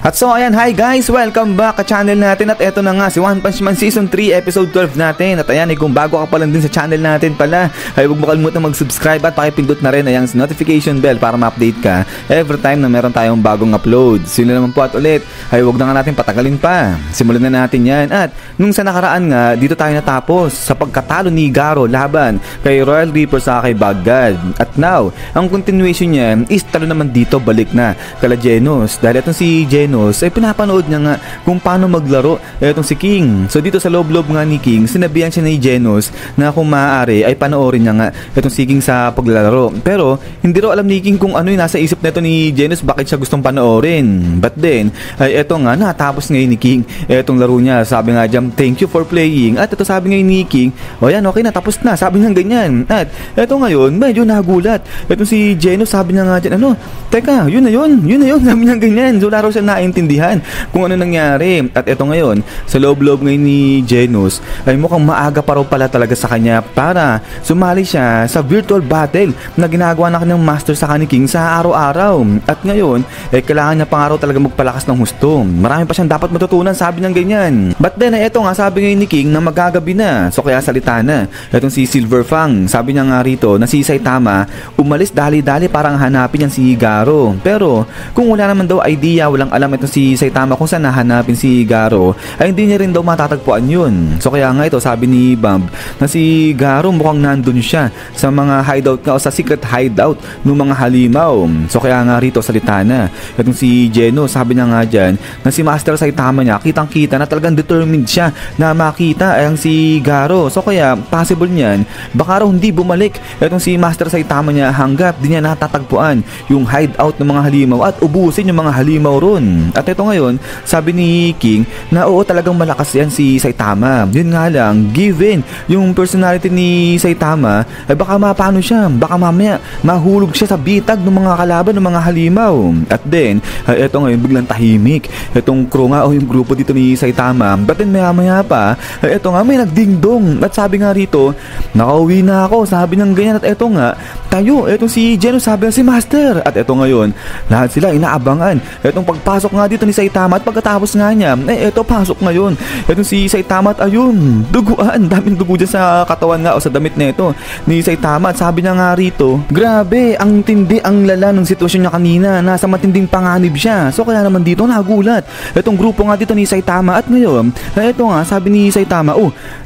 At so ayan, hi guys, welcome back sa channel natin. At eto na nga si One Punch Man Season 3 Episode 12 natin. At ayan, kung bago ka pa lang din sa channel natin pala, ay huwag mo kalimutan mag-subscribe at pakipindot na rin ang notification bell para ma-update ka every time na meron tayong bagong upload. Sino naman po at ulit, ay huwag na nga natin patagalin pa, simulan na natin yan. At nung sa nakaraan nga, dito tayo natapos sa pagkatalo ni Garo laban kay Royal Reaper sa kay Baghdad. At now, ang continuation niya is talo naman dito, balik na kala Genos. Dahil itong si Genos ay pinapanood niya nga kung paano maglaro itong si King. So dito sa loob-loob nga ni King, sinabihan siya ni Genos na kung maaari ay panoorin niya nga itong si King sa paglalaro. Pero hindi raw alam ni King kung ano yung nasa isip nito ni Genos, bakit siya gustong panoorin. But then, ay eto nga, natapos ngayon ni King itong laro niya. Sabi nga dyan, thank you for playing. At ito sabi ngayon ni King, o yan, okay na, tapos na. Sabi niya ganyan. At eto ngayon, medyo nagulat. Itong si Genos, sabi niya nga dyan, teka, yun na yun, sabi niya ganyan. So laro siya naintindihan kung ano nangyari. At eto ngayon, sa loob-loob ngayon ni Genos, ay mukhang maaga pa raw pala talaga sa kanya para sumali siya sa virtual battle na ginagawa na kanyang master sa kani King sa araw-araw. At ngayon, kailangan niya pang araw talaga magpalakas ng husto. Marami pa siyang dapat matutunan, sabi niya ganyan. But then, eto nga, sabi ngayon ni King na magagabi na. So kaya salita na. Etong si Silver Fang, sabi niya nga rito na si Saitama umalis dali-dali parang hanapin niyan si Garo. Pero kung wala naman daw idea, walang alam itong si Saitama kung saan nahanapin si Garo, ay hindi niya rin daw matatagpuan yun. So kaya nga ito, sabi ni Bump na si Garo mukhang nandun siya sa mga hideout nga o sa secret hideout ng mga halimaw. So kaya nga rito, salita na. Itong si Genos, sabi niya nga dyan na si Master Saitama niya, kitang-kita na talagang determined siya na makita ang si Garo. So kaya possible niyan, baka raw hindi bumalik itong si Master Saitama niya hanggat di niya natatagpuan yung hideout ng mga halimaw at ubusin yung mga halimaw ron. At ito ngayon, sabi ni King na oo, talagang malakas yan si Saitama. Yun nga lang, given yung personality ni Saitama, ay baka mapano siya, baka mamaya mahulog siya sa bitag ng mga kalaban ng mga halimaw. At then, ay ito ngayon, biglang tahimik itong crew nga o yung grupo dito ni Saitama. But then maya pa, ay ito nga, may nagdingdong. At sabi nga rito, nakauwi na ako, sabi ng ganyan. At ito nga, tayo, itong si Genos, sabi nga si Master. At ito ngayon, lahat sila inaabangan itong pagpasok nga dito ni Saitama. At pagkatapos nga niya, ito pasok ngayon itong si Saitama. At ayun, duguan, daming dugo dyan sa katawan nga o sa damit na ito ni Saitama. At sabi niya nga rito, grabe, ang tindi, ang lala ng sitwasyon niya kanina, nasa matinding panganib siya. So kaya naman dito nagulat itong grupo nga dito ni Saitama. At ngayon, ito nga, sabi ni Saitama,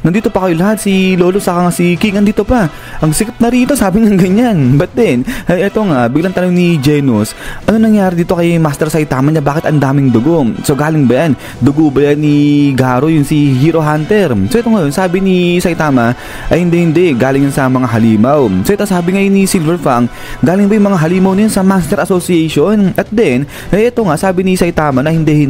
nandito pa kayo lahat, si Lolo saka nga si King andito pa, ang sikap na rito, sabi ng ganyan. But then, ito nga, biglang tanong ni Genos, ano nangyari dito kay Master Saitama niya, bakit ang daming dugo? So galing ba yan? Dugo ba yan ni Garo, yung si Hero Hunter? So ito ngayon, sabi ni Saitama, ay hindi, galing yan sa mga halimaw. So ito sabi ngayon ni Silver Fang, galing ba yung mga halimaw niyan sa Master Association? At then, ito nga, sabi ni Saitama na hindi,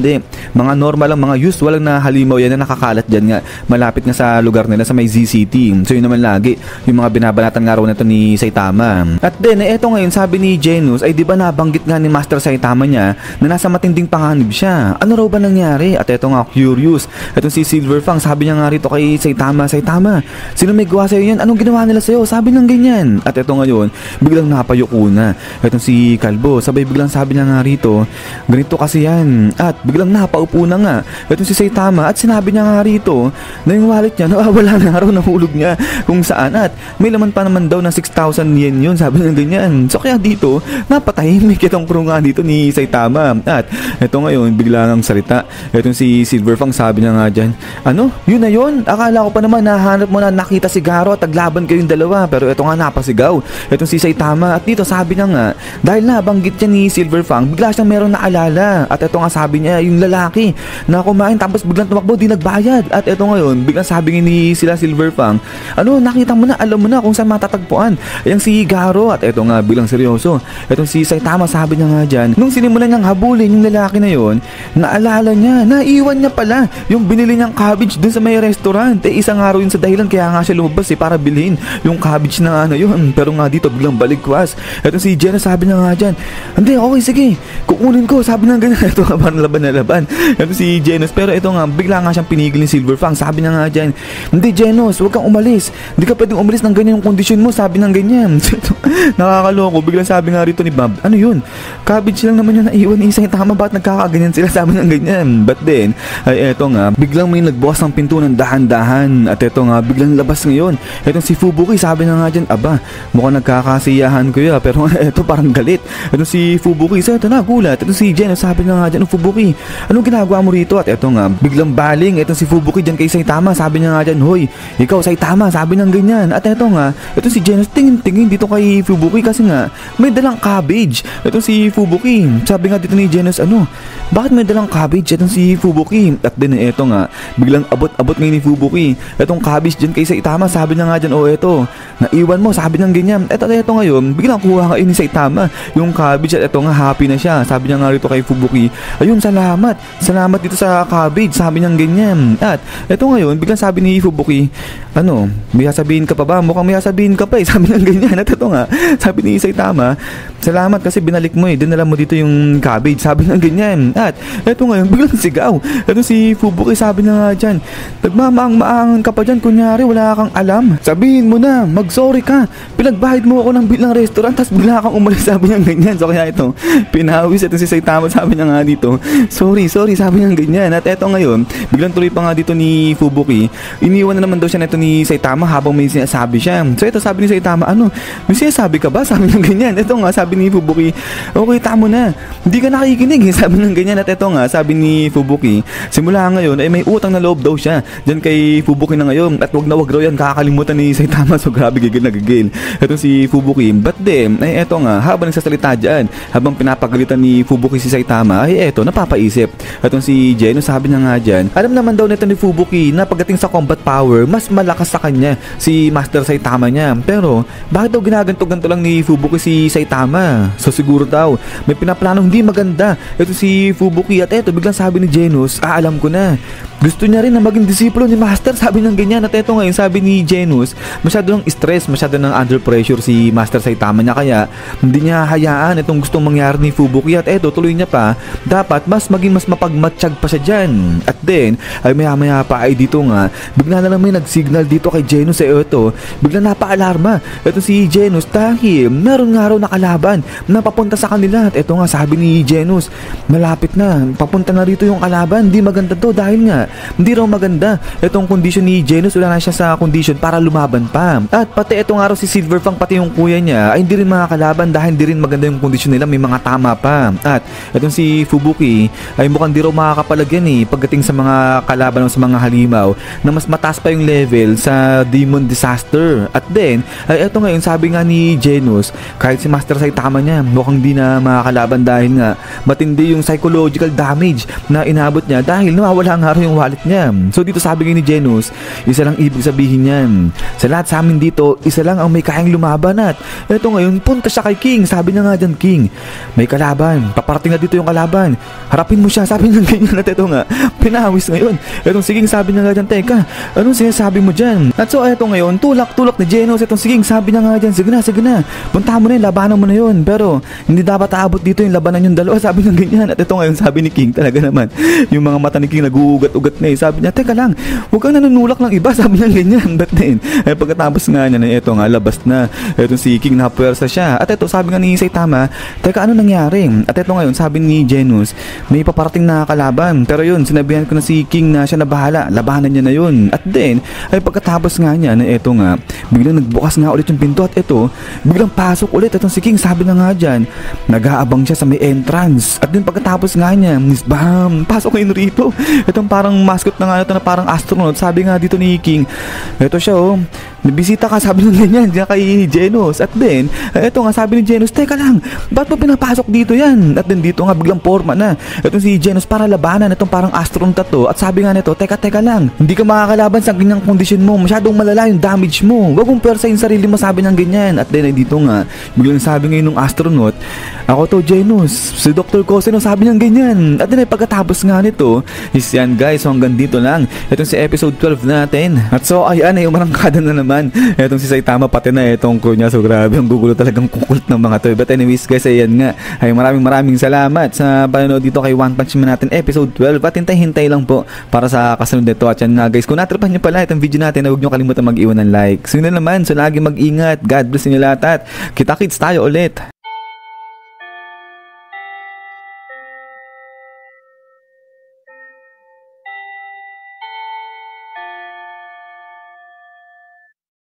mga normal lang, mga usual lang na halimaw yan na nakakalat dyan nga, malapit nga sa lugar nila sa may ZCT. So yun naman lagi yung mga binabanatan nga raw nito ni Saitama. At then, ito ngayon, sabi ni Genos, ay di ba nabanggit nga ni Master Saitama niya na nasa matinding panganib siya? Ano raw ba nangyari? At ito nga, curious. Itong si Silver Fang, sabi niya nga rito kay Saitama, sino may gawa sa'yo yan? Anong ginawa nila sa'yo? Sabi ng ganyan. At ito ngayon, biglang napayuko na itong si Kalbo. Sabay biglang sabi niya nga rito, ganito kasi yan. At biglang napaupo na nga itong si Saitama. At sinabi niya nga rito na yung wallet niya, nawawala na araw, nahulog niya kung saan. At may laman pa naman daw na 6,000 yen yun, sabi ng ganyan. So kaya dito, napatahimik itong crew nga dito ni Saitama. At ito ngayon, biglang ang salita itong si Silver Fang, sabi niya nga dyan, yun na yun? Akala ko pa naman nahanap mo na nakita si Garo at taglaban kayong dalawa, pero ito nga napasigaw itong si Saitama. At dito sabi niya nga, dahil nabanggit niya ni Silver Fang, bigla siyang meron naalala. At ito nga sabi niya, yung lalaki na kumain tapos biglang tumakbo, di nagbayad. At ito ngayon, biglang sabi ni sila Silver Fang, nakita mo na, alam mo na kung saan matatagpuan yung si Garo. At ito nga, bilang seryoso itong si Saitama, sabi niya nga dyan, nung sinimulan niyang habulin yung lalaki na yon, naalala niya, naiwan niya pala yung binili niyang cabbage dun sa may restaurant. Isang araw yun sa dahilan kaya nga siya lumabas para bilhin yung cabbage na yun. Pero nga dito, biglang baligwas itong si Jenna, sabi niya nga dyan, hindi, okay, sige, kukunin ko, sabi niya ganyan. Ito nga, parang laban na laban itong si Genos. Pero ito nga, bigla nga siyang pinigil ni Silver Fang, sabi niya nga dyan, hindi Genos, huwag kang umalis, hindi ka pwedeng umalis ng ganyan yung kondisyon mo, sabi ng ganyan. Nakakaloko. Biglang sabi nga rito ni Bob, ano yun? Cabbage lang naman yung naiwan ni Saitama, bakit nagkakaganyan sila, sabi ng ganyan. But then, ay eto nga, biglang may nagbukas ng pinto ng dahan-dahan. At eto nga, biglang labas ngayon. Etong si Fubuki, sabi na nga dyan, aba, mukhang nagkakasiyahan kuya. Pero eto parang galit. Etong si Fubuki, so eto na, gulat. Etong si Genos, sabi na nga dyan, Fubuki, anong ginagawa mo rito? At eto nga, biglang baling. Etong si Fubuki dyan kay Saitama, sabi niya nga dyan, hoy, ikaw Saitama, sabi ng ganyan. At eto nga, etong si Genos, tingin-tingin dito kay Fubuki kasi nga, may dalang cabbage. Etong si Fubuki, sabi nga dito ni Genos, ano, bakit may dalang cabbage? Etong si Fubuki. At din eto nga, biglang abot-abot ngayon ni Fubuki. Etong cabbage dyan kay Saitama, sabi niya nga dyan, oh eto, naiwan mo, sabi ng ganyan. Eto ngayon, biglang kuha kayo ni Saitama yung cabbage at eto nga, happy na siya. Sabi niya nga rito kay Fubuki, ayun, salamat dito sa cabbage, sabi niya ganyan. At eto ngayon, biglang sabi ni Fubuki, ano, may sasabihin ka pa ba? Mukhang may sasabihin ka pa sabi ng ganyan. At eto nga, sabi ni Saitama, salamat kasi binalik mo dinala mo dito yung cabbage, sabi ng ganyan. At eto ngayon, biglang sigaw. Eto si Fubuki, sabi na nga dyan, nagmamaang-maangan ka pa dyan, kunyari wala kang alam. Sabihin mo na, mag-sorry ka. Pinagbahid mo ako ng bilang restaurant, tas bigla kang umalis, sabi niya ganyan. So kaya ito, pinawis ito si Saitama, sabi niya nga dito, sorry, sabi niya ganyan. At eto ngayon, biglang tuloy pa nga dito ni Fubuki, iniwan na naman daw siya nito ni Saitama habang may sinasabi siya. So ito, sabi ni Saitama, ano, may sinasabi ka ba? Sabi niya ganyan. Ito nga, sabi ni Fubuki, okay, tamo na, hindi ka nakikinig sabi niya ganyan. At ito nga, sabi ni Fubuki, simula ngayon ay may utang na loob daw siya dyan kay Fubuki na ngayon, at wag raw yan kakalimutan ni Saitama. So grabe, gigil na gigil ito si Fubuki. But then, ay eto nga, habang nagsasalita dyan, habang pinapagalitan ni Fubuki si Saitama, ay eto, napapaisip itong si Genos, sabi niya nga dyan, alam naman daw nito ni Fubuki na pagdating sa combat power, mas malakas sa kanya si Master Saitama niya. Pero bakit daw ginaganto-ganto lang ni Fubuki si Saitama? So siguro daw may pinaplanong hindi maganda ito si Fubuki. At eto, biglang sabi ni Genos, alam ko na, gusto niya rin na maging disipulo ni Master, sabi ng ganyan. At eto ngayon, sabi ni Genos, masyado ng stress, masyado ng under pressure si Master Saitama niya, kaya hindi niya hayaan itong gustong mangyari ni Fubuki. At eto, tuloy niya pa, dapat mas mapagmatsyag pa siya dyan. At then, ay maya pa ay dito nga, bigla na lang may nag-signal dito kay Genos. Eto, bigla napaalarma ito si Genos dahil meron nga raw nakalaban na papunta sa kanila. At eto nga, sabi ni Genos, malapit na, papunta na rito yung kalaban, hindi maganda to dahil nga hindi raw maganda itong kondisyon ni Genos, wala na siya sa kondisyon para lumaban pa. At pati itong araw si Silverfang, pati yung kuya niya ay hindi rin makakalaban dahil hindi rin maganda yung kondisyon nila, may mga tama pa. At itong si Fubuki ay mukhang di raw makakapalagyan pagdating sa mga kalaban o sa mga halimaw na mas mataas pa yung level sa Demon Disaster. At then ay eto ngayon, sabi nga ni Genos, kahit si Master Saitama niya mukhang di na makakalaban dahil nga matindi yung psychological damage na inabot niya dahil nawawala nga raw yung wallet niya. So dito sabi nga ni Genos, isa lang ibig sabihin niyan, sa lahat sa amin dito, isa lang ang may kayang lumaban. At eto ngayon, punta siya kay King, sabi niya nga dyan, King, may kalaban, paparating na dito yung kalaban, harapin mo siya, sabi niya ganyan. At eto nga, pinawis ngayon etong Siging, sabi niya nga dyan, teka, anong sinasabi mo dyan? At so eto ngayon, tulak ni Genos etong Siging, sabi niya nga dyan, sige na, punta mo na yun, labanan mo na yun, pero hindi dapat aabot dito yung labanan yung dalawa, sabi niya ganyan. At eto ngayon, sabi ni King, talaga naman, yung mga mata ni King nag-uugat-ugat na sabi niya, teka lang, huwag kang nanunulak ng iba, sabi niya ganyan. But then, ay pagkatapos nga niya, eto nga, labas na etong si King, napuwersa siya. At eto, sabi nga ni Saitama, teka, ano nangyari? At eto ngayon, sabi ni Genos, may paparating na kalaban, pero yun, sinabihan ko na si King na siya na bahala, labanan niya na yun. At then, ay pagkatapos nga niya, eto nga, biglang nagbukas nga ulit yung pinto. At eto, biglang pasok ulit etong si King, sabi na nga dyan, nag-aabang siya sa may entrance. At then pagkatapos nga niya, bam, pasok ngayon rito itong parang mascot na nga ito na parang astronaut. Sabi nga dito ni King, eto siya nabisita ka, sabi ng ganyan diyan kay Genos. At then, eto nga, sabi ni Genos, teka lang, ba't mo pinapasok dito yan? At then dito nga, biglang forma na etong si Genos para labanan itong parang astronaut to. At sabi nga nito, teka lang, hindi ka makakalaban sa ganyang kondisyon mo, masyadong malala yung damage mo, wag mong persa yung sarili mo, sabi ng ganyan. At then dito nga, biglang sabi ngayon ng astronaut, ako to Genos, si Dr. Coseno, sabi ng ganyan. At then pagkatapos nga nito, is yan guys, so hanggang dito lang itong si episode 12 natin. At so ayan, ay umarangkada na naman etong si Saitama, pati na etong crew niya. So grabe, ang gugulo talagang kukult ng mga to. But anyways guys, ayan nga, ay maraming salamat sa panonood dito kay One Punch Man natin episode 12. At hintay lang po para sa kasunod nito. At yan nga guys, kung natripan nyo pala itong video natin, huwag nyo kalimutan mag-iwan ng like. So yun na naman, so lagi mag-ingat, God bless nyo lahat at kita-kits tayo ulit.